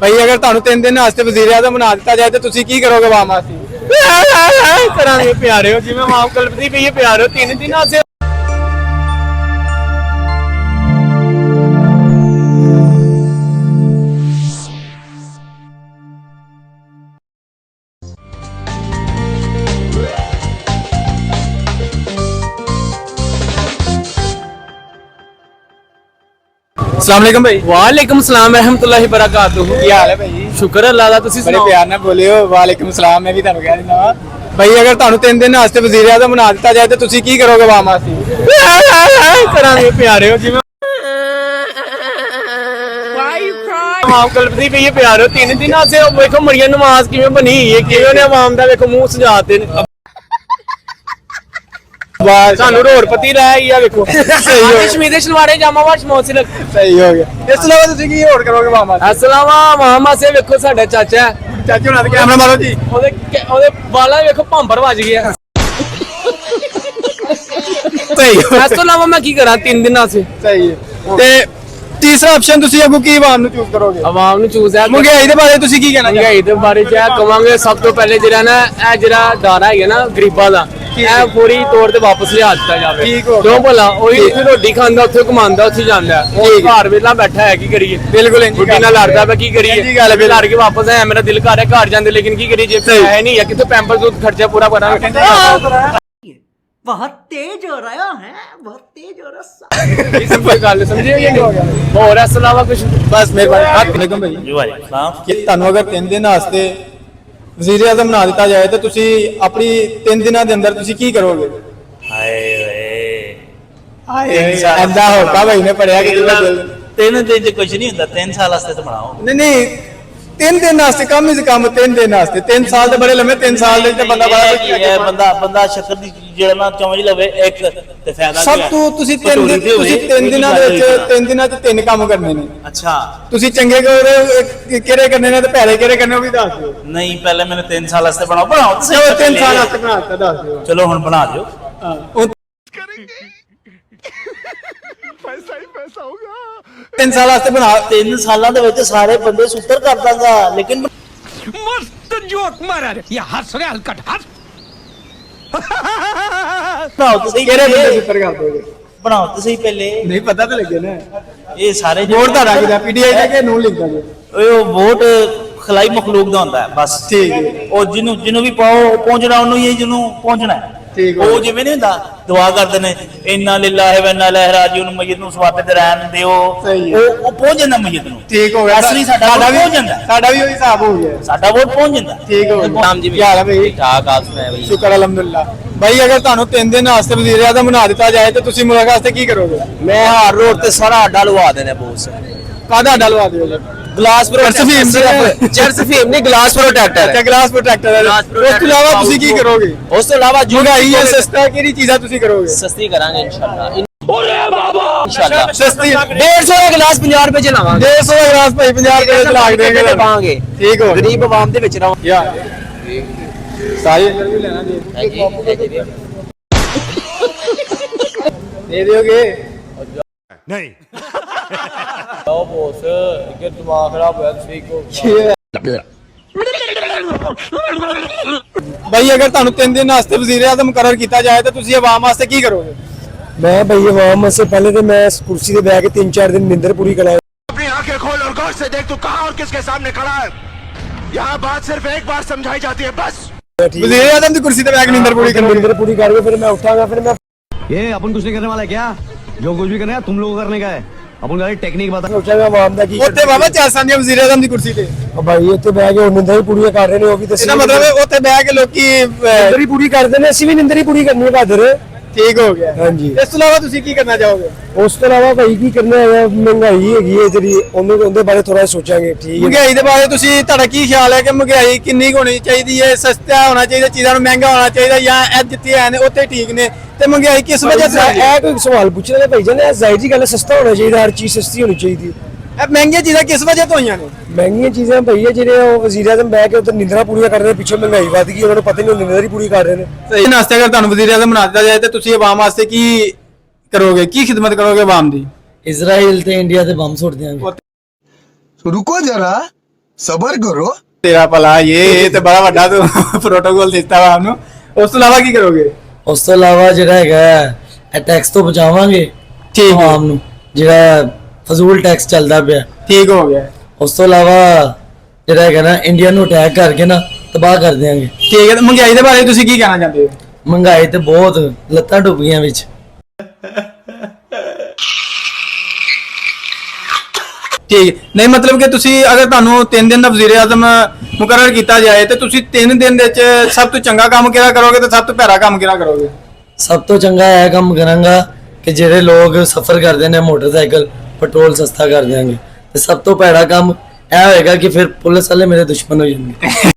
भाई अगर ਤੁਹਾਨੂੰ 3 ਦਿਨ ਵਾਸਤੇ ਵਜ਼ੀਰ ਆਜ਼ਮ ਬਣਾ ਦਿੱਤਾ ਜਾਏ ਤਾਂ ਤੁਸੀਂ ਕੀ ਕਰੋਗੇ ਆਵਾਮ ਵਾਸਤੇ? ਕਰਾਂਗੇ ਪਿਆਰੇ ਹੋ ਜਿਵੇਂ ਆਵਾਮ ਕਲਪਦੀ ਪਈ ਹੈ ਪਿਆਰੇ ਹੋ 3 ਦਿਨ ਵਾਸਤੇ। अस्सलाम वालेकुम भाई। वालेकुम सलाम रहमतुल्लाहि बरकातुहू। ਕੀ ਹਾਲ ਹੈ ਭਾਈ? शुक्र अल्लाह दा। तुसी बड़े सुनाओ। प्यार ਨਾਲ ਬੋਲਿਓ ਵਾਲੇਕੁਮ ਸਲਾਮ। ਮੈਂ ਵੀ ਤੁਹਾਨੂੰ ਕਹਿ ਦਿੰਦਾ ਵਾ ਭਾਈ ਅਗਰ ਤੁਹਾਨੂੰ 3 ਦਿਨ ਵਾਸਤੇ ਵਜ਼ੀਰ ਆਜ਼ਮ ਬਣਾ ਦਿੱਤਾ ਜਾਏ ਤਾਂ ਤੁਸੀਂ ਕੀ ਕਰੋਗੇ ਆਵਾਮ ਵਾਸਤੇ? ਕਰਾਂਗੇ ਪਿਆਰੇ ਹੋ ਜਿਵੇਂ ਆਵਾਮ ਕਲਪਦੀ ਪਈ ਹੈ ਪਿਆਰੇ ਹੋ 3 ਦਿਨ ਵਾਸਤੇ। ਵੇਖੋ ਮਰੀਆਂ ਨਮਾਜ਼ ਕਿਵੇਂ ਬਣੀ ਹੈ, ਕਿਵੇਂ ਨੇ ਆਵਾਮ ਦਾ ਵੇਖੋ ਮੂੰਹ ਸਜਾਤੇ ਨੇ। ਵਾਹ ਸਾਨੂੰ ਰੋੜ ਪਤੀ ਰਹਿ ਗਿਆ ਵੇਖੋ। ਸਹੀ ਹੋ ਗਿਆ। कश्मीर शलवारे जामावाट मोसिल। ਸਹੀ ਹੋ ਗਿਆ। ਇਸ ਤੋਂ ਇਲਾਵਾ ਤੁਸੀਂ ਕੀ ਹੋਰ ਕਰੋਗੇ ਆਵਾਮ ਵਾਸਤੇ? अस्सलाम मामा से वेखो साडा चाचा है। ਚਾਚੀ ਹੁਣਾਂ ਦਾ ਕੈਮਰਾ ਮਾਰੋ ਜੀ। ਉਹਦੇ ਵਾਲਾਂ ਵੇਖੋ ਭੰਬਰ ਵੱਜ ਗਿਆ। ਸਹੀ ਹੋ ਇਸ ਤੋਂ ਇਲਾਵਾ ਮੈਂ ਕੀ ਕਰਾਂ 3 ਦਿਨਾਂ ਸੇ। ਸਹੀ ਹੈ। ਤੇ ਤੀਸਰਾ ਆਪਸ਼ਨ ਤੁਸੀਂ ਅੱਗੋਂ ਕੀ ਆਵਾਮ ਨੂੰ ਚੂਜ਼ ਕਰੋਗੇ? ਆਵਾਮ ਨੂੰ ਚੂਜ਼ ਹੈ। ਮਹਿੰਗਾਈ ਦੇ ਬਾਰੇ ਤੁਸੀਂ ਕੀ ਕਹਿਣਾ ਚਾਹੋਗੇ? ਮਹਿੰਗਾਈ ਦੇ ਬਾਰੇ ਚ ਇਹ ਕਵਾਂਗੇ ਸਭ ਤੋਂ ਪਹਿਲੇ ਜਿਹੜਾ ਨਾ ਇਹ ਜਿਹੜਾ ਦਾਰਾ ਹੈਗਾ ਨਾ ਗਰੀਬਾਂ ਦਾ ਇਹ ਪੂਰੀ ਤੌਰ ਤੇ ਵਾਪਸ ਲਿਆ ਦਿੱਤਾ ਜਾਵੇ। ਠੀਕ ਹੋ ਕਿਉਂ ਭਲਾ ਉਹੀ ਉੱਥੇ ਰੋਟੀ ਖਾਂਦਾ ਉੱਥੇ ਕਮਾਉਂਦਾ ਉੱਥੇ ਜਾਂਦਾ ਉਹ ਘਰ ਵੇਲਾ ਬੈਠਾ ਹੈ ਕੀ ਕਰੀਏ? ਬਿਲਕੁਲ ਇੰਜੀ ਗੁੱਡੀ ਨਾਲ ਲੜਦਾ ਪਿਆ ਕੀ ਕਰੀਏ? ਇੰਜੀ ਗੱਲ ਲੜ ਕੇ ਵਾਪਸ ਆਇਆ ਮੇਰਾ ਦਿਲ ਕਰ ਰਿਹਾ ਘਰ ਜਾਂਦੇ ਲੇਕਿਨ ਕੀ ਕਰੀਏ ਜੇ ਹੈ ਨਹੀਂ ਹੈ ਕਿੱਥੋਂ ਪੈਂਪਰ ਦੁੱਧ ਖਰਚਾ ਪੂਰਾ ਕਰਾਂਗੇ। बहुत तेज हो रहा है, बहुत तेज हो रहा। ਇਹ ਸਭ ਗੱਲ ਸਮਝੇ ਜਾਂ ਨਹੀਂ? ਹੋਰ ਇਸ ਤੋਂ ਇਲਾਵਾ ਕੁਝ ਬਸ ਮਿਹਰਬਾਨੀ। ਵਾਲੇਕੁਮ ਭਾਈ। ਜੀ ਵਾਲੇकुम सलाम। ਕਿ ਤੁਹਾਨੂੰ ਅਗਰ 3 ਦਿਨ ਵਾਸਤੇ ਵਜ਼ੀਰ ਆਜ਼ਮ ਬਣਾ ਦਿੱਤਾ ਜਾਏ ਤਾਂ ਤੁਸੀਂ ਆਪਣੀ 3 ਦਿਨਾਂ ਦੇ ਅੰਦਰ ਤੁਸੀਂ ਕੀ ਕਰੋਗੇ? ਹਾਏ ਓਏ ਐਂਦਾ ਹੋਕਾ ਭਾਈ ਨੇ ਪੜਿਆ ਕਿ ਜਿਹੜਾ ਦਿਲ 3 ਦਿਨ ਚ ਕੁਝ ਨਹੀਂ ਹੁੰਦਾ 3 ਸਾਲ ਵਾਸਤੇ ਤਾਂ ਬਣਾਓ। ਨਹੀਂ ਨਹੀਂ 3 ਦਿਨ ਵਾਸਤੇ ਕੰਮ ਹੀ ਕੰਮ 3 ਦਿਨ ਵਾਸਤੇ 3 ਸਾਲ ਤੇ ਬੜੇ ਲੰਮੇ 3 ਸਾਲ ਦੇ ਤੇ ਬੰਦਾ ਬੜਾ ਕੁਝ ਲੈ ਕੇ ਬੰਦਾ ਸ਼ੱਕਰ ਦੀ ਜਿਹੜਾ ਨਾ ਚਮਚ ਲਵੇ ਇੱਕ ਤੇ ਫਾਇਦਾ ਸਭ ਤੋਂ ਤੁਸੀਂ 3 ਦਿਨ ਤੁਸੀਂ 3 ਦਿਨਾਂ ਦੇ ਵਿੱਚ 3 ਦਿਨਾਂ ਚ 3 ਕੰਮ ਕਰਨੇ ਨੇ। ਅੱਛਾ ਤੁਸੀਂ ਚੰਗੇ ਕਿਹੜੇ ਕਰਨੇ ਨੇ ਤੇ ਭੈੜੇ ਕਿਹੜੇ ਕਰਨੇ ਉਹ ਵੀ ਦੱਸ ਦਿਓ। ਨਹੀਂ ਪਹਿਲੇ ਮੈਨੂੰ 3 ਸਾਲ ਵਾਸਤੇ ਬਣਾਓ ਤੁਸੀਂ। ਚਲੋ 3 ਸਾਲ ਵਾਸਤੇ ਬਣਾ ਦਿੱਤਾ ਦੱਸ ਦਿਓ। ਚਲੋ ਹੁਣ ਬਣਾ ਦਿਓ। ਉਹ 3 ਸਾਲ ਵਾਸਤੇ ਬਣਾ 3 ਸਾਲਾਂ ਦੇ ਵਿੱਚ ਸਾਰੇ ਬੰਦੇ ਸੁੱਤਰ ਕਰ ਦਾਂਗਾ ਲੇਕਿਨ मस्त जोक मारा रे या हंस रे हलकट हंस। ਬਣਾਓ ਤੁਸੀਂ ਕਿਹੜੇ ਬੰਦੇ ਸੁੱਤਰ ਕਰ ਦੋਗੇ? ਬਣਾਓ ਤੁਸੀਂ ਪਹਿਲੇ। ਨਹੀਂ ਪਤਾ ਤਾਂ ਲੱਗੇ ਨਾ। ਇਹ ਸਾਰੇ ਵੋਟ ਦਾ ਰੱਖਦਾ ਪੀਡੀਆਈ ਦਾ ਕਿ ਨੂੰ ਲਿਖਦਾ ਜੀ? ਉਹ ਵੋਟ ਖਲਾਈ ਮਖਲੂਕ ਦਾ ਹੁੰਦਾ ਹੈ ਬਸ। ਠੀਕ ਹੈ। ਉਹ ਜਿਹਨੂੰ ਵੀ ਪਾਓ ਪਹੁੰਚਣਾ ਉਹਨੂੰ ਹੀ ਜਿਹਨੂੰ ਪਹੁੰਚਣਾ ਹੈ। ਠੀਕ ਉਹ ਜਿਵੇਂ ਨਹੀਂ ਹੁੰਦਾ ਦੁਆ ਕਰਦੇ ਨੇ ਇੰਨਾ ਲਿਲਾਹਿ ਵ ਇੰਨਾ ਇਲੈਹਿ ਰਾਜੀਉਨ ਮਸਜਿਦ ਨੂੰ ਸਵਾਤੇ ਤੇ ਰਹਿਣ ਦਿਓ। ਸਹੀ ਹੈ। ਉਹ ਪਹੁੰਚ ਜਾਂਦਾ ਮਸਜਿਦ ਨੂੰ। ਠੀਕ ਹੋ ਗਿਆ। ਅਸਲੀ ਸਾਡਾ ਵੀ ਪਹੁੰਚ ਜਾਂਦਾ। ਸਾਡਾ ਵੀ ਉਹੀ ਹਿਸਾਬ ਹੋ ਗਿਆ। ਸਾਡਾ ਵੋਟ ਪਹੁੰਚ ਜਾਂਦਾ। ਠੀਕ ਹੋ ਗਿਆ। ਨਾਮ ਜੀ ਕੀ ਹਾਲ ਹੈ ਭਾਈ? ਠਾਕ ਆਪ ਸੁਣਾਏ ਭਾਈ। ਸ਼ੁਕਰ ਅਲਹਮਦੁਲਿਲਾ। ਭਾਈ ਅਗਰ ਤੁਹਾਨੂੰ 3 ਦਿਨ ਵਾਸਤੇ ਵਜ਼ੀਰ ਆਜ਼ਮ ਬਣਾ ਦਿੱਤਾ ਜਾਏ ਤਾਂ ਤੁਸੀਂ ਮੁਲਕ ਵਾਸਤੇ ਕੀ ਕਰੋਗੇ? ਮੈਂ ਹਾਰ ਰੋਡ ਤੇ ਸਾਰਾ ਅੱਡਾ ਲਵਾ ਦੇਣਾ ਬੋਸ। ਕਾਹਦਾ ਅੱਡਾ ਲਵਾ ਦਿਓਗੇ? ਗਲਾਸ ਜਰਸਫੀਮ ਜਰਸਫੀਮ ਨਹੀਂ ਗਲਾਸ ਪ੍ਰੋਟੈਕਟਰ ਅੱਛਾ ਗਲਾਸ ਪ੍ਰੋਟੈਕਟਰ ਹੈ। ਗਲਾਸ ਉਸ ਤੋਂ protector ਇਲਾਵਾ ਪਾਓ ਤੁਸੀਂ ਕੀ ਤੋਂ। ਕਰੋਗੇ? ਉਸ ਤੋਂ ਇਲਾਵਾ ਮਹਿੰਗਾਈ ਹੈ ਸਸਤਾ ਕਿਹੜੀ ਚੀਜ਼ਾਂ ਤੁਸੀਂ ਕਰੋਗੇ? ਸਸਤੀ ਕਰਾਂਗੇ ਇਨਸ਼ਾਅੱਲਾ। ਇਨਸ਼ਾਅੱਲਾ 150 ਦਾ ਗਲਾਸ 50 ਰੁਪਏ ਚ ਲਾਵਾਂਗੇ। 150 ਦਾ ਗਲਾਸ ਭਾਈ 50 ਰੁਪਏ ਚ ਲਾ ਦੇਂਗੇ ਪਾਵਾਂਗੇ। ਠੀਕ ਹੋ ਗਰੀਬ ਆਵਾਮ ਦੇ ਵਿੱਚ ਰਵਾਂਗੇ। ਯਾ ਸਾਰੀ ਇੰਟਰਵਿਊ ਲੈਣਾ ਦੇ ਦਿਓਗੇ? नहीं ਲਓ ਬੋਸ ਕਿ ਦਿਮਾਗ ਖਰਾਬ ਹੋਇਆ ਤੁਸੀਂ ਕੋ। ਭਾਈ ਅਗਰ ਤੁਹਾਨੂੰ 3 ਦਿਨ ਵਾਸਤੇ ਵਜ਼ੀਰ ਆਜ਼ਮ ਮੁਕਰਰ ਕੀਤਾ ਜਾਏ ਤਾਂ ਤੁਸੀਂ ਆਵਾਮ ਵਾਸਤੇ ਕੀ ਕਰੋਗੇ? मैं भाई आवाम से पहले तो मैं इस कुर्सी पे बैठ के 3-4 दिन नींदर पूरी कराया। अपनी आंखें खोल और गौर से देख तू कहां और किसके सामने खड़ा है। यहाँ बात सिर्फ एक बार समझाई जाती है बस। वजीर आजम की कुर्सी पे बैठ के नींदर पूरी करोगे? नींदर पूरी करके फिर मैं उठाऊंगा फिर मैं ये अपन कुछ नहीं करने वाला है क्या? जो कुछ भी करना है तुम लोगों को करने का है। अपन का टेक्निक बता। उठाऊंगा आवाम दा की ਉੱਥੇ ਬਾਬਾ ਚਾਸਾਂ ਦੀਆਂ ਵਜ਼ੀਰ ਆਜ਼ਮ ਦੀ ਕੁਰਸੀ ਤੇ भाई इतने बैठ के नींदर ही पूरी कर रहे ने वो भी ਇਹਦਾ ਮਤਲਬ ਹੈ ਉੱਥੇ ਬਹਿ ਕੇ ਲੋਕੀ नींदर ही पूरी कर देने ਅਸੀਂ ਵੀ ਨੀਂਦਰ ਹੀ ਪੂਰੀ ਕਰਨੀ ਹੈ ਬਹਾਦਰ। ਠੀਕ ਹੋ ਗਿਆ। ਹਾਂਜੀ। ਇਸ ਤੋਂ ਇਲਾਵਾ ਤੁਸੀਂ ਕੀ ਕਰਨਾ ਚਾਹੋਗੇ? ਉਸ ਤੋਂ ਇਲਾਵਾ ਭਾਈ ਕੀ ਕਰਨਾ ਹੈ ਮਹਿੰਗਾਈ ਹੈਗੀ ਹੈ ਜਿਹੜੀ ਉਹਦੇ ਬਾਰੇ ਥੋੜਾ ਸੋਚਾਂਗੇ। ਠੀਕ ਹੈ ਮਹਿੰਗਾਈ ਦੇ ਬਾਰੇ ਤੁਸੀਂ ਤੁਹਾਡਾ ਕੀ ਖਿਆਲ ਹੈ ਕਿ ਮਹਿੰਗਾਈ ਕਿੰਨੀ ਕੁ ਹੋਣੀ ਚਾਹੀਦੀ ਹੈ? ਸਸਤਾ ਹੋਣਾ ਚਾਹੀਦਾ ਚੀਜ਼ਾਂ ਨੂੰ ਮਹਿੰਗਾ ਹੋਣਾ ਚਾਹੀਦਾ ਜਾਂ ਇਹ ਜਿੱਥੇ ਹੈ ਨੇ ਉੱਥੇ ਠੀਕ ਨੇ ਤੇ ਮਹਿੰਗਾਈ ਕਿਸ ਵਜ੍ਹਾ ਤੋਂ ਹੈ? ਇਹ ਕੋਈ ਸਵਾਲ ਪੁੱਛ ਰਹੇ ਭਾਈ ਜਾਨ ਇਹ ਜ਼ਾਹਿਰ ਜੀ ਗੱਲ ਹੈ ਸਸਤਾ ਹੋਣਾ ਚਾਹੀਦਾ ਹਰ ਚੀਜ਼ ਸਸਤੀ ਹੋਣੀ ਚਾਹੀਦੀ। ਇਹ ਮਹਿੰਗੀਆਂ ਚੀਜ਼ਾਂ ਕਿਸ ਵਜ੍ਹਾ ਤੋਂ ਹੋਈਆਂ ਨੇ? ਮਹਿੰਗੀਆਂ ਚੀਜ਼ਾਂ ਭਾਈ ਹੈ ਜਿਹੜੇ ਉਹ ਵਜ਼ੀਰ ਆਜ਼ਮ ਬਹਿ ਕੇ ਉੱਧਰ ਨੀਂਦਰਾਂ ਪੂਰੀਆਂ ਕਰ ਰਹੇ ਨੇ ਪਿੱਛੇ ਮਹਿੰਗਾਈ ਵੱਧ ਗਈ ਉਹਨਾਂ ਨੂੰ ਪਤਾ ਨਹੀਂ ਉਹ ਨੀਂਦਰ ਹੀ ਪੂਰੀ ਕਰ ਰਹੇ ਨੇ। ਸਹੀ ਨਾਸਤੇ ਅਗਰ ਤੁਹਾਨੂੰ ਵਜ਼ੀਰ ਆਜ਼ਮ ਬਣਾ ਦਿੱਤਾ ਜਾਏ ਤਾਂ ਤੁਸੀਂ ਆਵਾਮ ਵਾਸਤੇ ਕੀ ਕਰੋਗੇ? ਕੀ ਖਿਦਮਤ ਕਰੋਗੇ ਆਵਾਮ ਦੀ? ਇਜ਼ਰਾਈਲ ਤੇ ਇੰਡੀਆ ਤੇ ਬੰਬ ਸੁੱਟ ਦਿਆਂਗੇ। रुको जरा सबर करो। ਤੇਰਾ ਭਲਾ ਇਹ ਤੇ ਬੜਾ ਵੱਡਾ ਤੂੰ ਪ੍ਰੋਟੋਕਾਲ ਦਿੱਤਾ ਵਾ ਉਹਨੂੰ। ਉਸ ਤੋਂ ਇਲਾਵਾ ਕੀ ਕਰੋਗੇ? ਉਸ ਤੋਂ ਇਲਾਵਾ ਜਿਹੜਾ ਹੈਗਾ ਇਹ ਟੈਕਸ ਤੋਂ ਬਚਾਵਾਂਗੇ ਠੀਕ ਹੈ। ਆਵਾਮ ਨੂੰ, ਜਿਹੜਾ ਫਜ਼ੂਲ ਟੈਕਸ ਚੱਲਦਾ ਪਿਆ। ਠੀਕ ਹੋ ਗਿਆ। ਉਸ ਤੋਂ ਇਲਾਵਾ ਜਿਹੜਾ ਹੈਗਾ ਨਾ ਇੰਡੀਆ ਨੂੰ ਅਟੈਕ ਕਰਕੇ ਨਾ ਤਬਾਹ ਕਰ ਦਿਆਂਗੇ। ਠੀਕ ਹੈ। ਤੇ ਮਹਿੰਗਾਈ ਦੇ ਬਾਰੇ ਤੁਸੀਂ ਕੀ ਕਹਿਣਾ ਚਾਹੁੰਦੇ ਹੋ? ਮਹਿੰਗਾਈ ਤੇ ਬਹੁਤ ਲੱਤਾਂ ਡੁੱਬ ਗਈਆਂ ਵਿੱਚ। ਠੀਕ ਨਹੀਂ, ਮਤਲਬ ਕਿ ਤੁਸੀਂ ਅਗਰ ਤੁਹਾਨੂੰ 3 ਦਿਨ ਦਾ ਵਜ਼ੀਰ ਆਜ਼ਮ ਮੁਕਰਰ ਕੀਤਾ ਜਾਏ ਤੇ ਤੁਸੀਂ 3 ਦਿਨ ਦੇ ਵਿੱਚ ਸਭ ਤੋਂ ਚੰਗਾ ਕੰਮ ਕਿਹੜਾ ਕਰੋਗੇ ਤੇ ਸਭ ਤੋਂ ਭੈੜਾ ਕੰਮ ਕਿਹੜਾ ਕਰੋਗੇ? ਸਭ ਤੋਂ ਚੰਗਾ ਇਹ ਕੰਮ ਕਰਾਂਗਾ ਕਿ ਜਿਹੜੇ ਲੋਕ ਸਫ਼ਰ ਕਰਦੇ ਨੇ ਮੋਟਰਸਾਈਕਲ ਪੈਟਰੋਲ ਸਸਤਾ ਕਰ ਦਿਆਂਗੇ। ਤੇ ਸਭ ਤੋਂ ਭੈੜਾ ਕੰਮ ਇਹ ਹੋਏਗਾ ਕਿ ਫਿਰ ਪੁਲਿਸ ਵਾਲੇ ਮੇਰੇ ਦੁਸ਼ਮਣ ਹੋ ਜਾਣਗੇ।